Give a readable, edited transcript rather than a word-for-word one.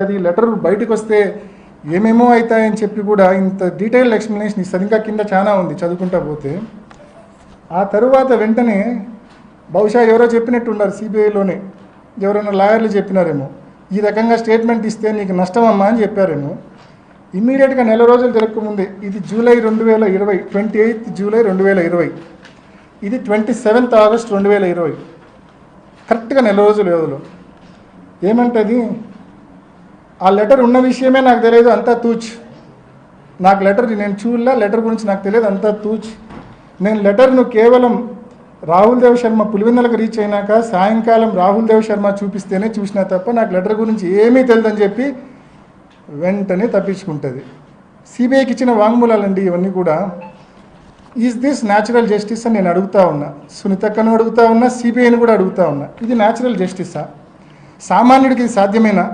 అది లెటర్ బయటకు వస్తే ఏమేమో అవుతాయని చెప్పి కూడా ఇంత డీటెయిల్డ్ ఎక్స్ప్లెనేషన్ ఇస్తారు. ఇంకా కింద చాలా ఉంది చదువుకుంటా పోతే. ఆ తరువాత వెంటనే బహుశా ఎవరో చెప్పినట్టు ఉన్నారు, సిబిఐలోనే ఎవరైనా లాయర్లు చెప్పినారేమో, ఈ రకంగా స్టేట్మెంట్ ఇస్తే నీకు నష్టమమ్మా అని చెప్పారేమో. ఇమ్మీడియట్గా నెల రోజులు తిరగకముందే, ఇది జూలై 2020, 28 జూలై 2020, ఇది 27 ఆగస్ట్ 2020, కరెక్ట్గా నెల రోజుల వ్యవధిలో ఏమంటది, ఆ లెటర్ ఉన్న విషయమే నాకు తెలియదు, అంతా తూచ్. నాకు లెటర్ నేను చూడలే, లెటర్ గురించి నాకు తెలియదు, అంతా తూచ్. నేను లెటర్ను కేవలం రాహుల్ దేవ్ శర్మ పులివెందులకు రీచ్ అయినాక సాయంకాలం రాహుల్ దేవ్ శర్మ చూపిస్తేనే చూసినా తప్ప నాకు లెటర్ గురించి ఏమీ తెలియదని చెప్పి వెంటనే తప్పించుకుంటుంది. సిబిఐకి ఇచ్చిన వాంగ్మూలాలండి ఇవన్నీ కూడా. ఈజ్ దిస్ న్యాచురల్ జస్టిస్ అని నేను అడుగుతా ఉన్నా, సునీతక్కను అడుగుతా ఉన్నా, సిబిఐని కూడా అడుగుతా ఉన్నా. ఇది న్యాచురల్ జస్టిసా? సామాన్యుడికి ఇది సాధ్యమేనా?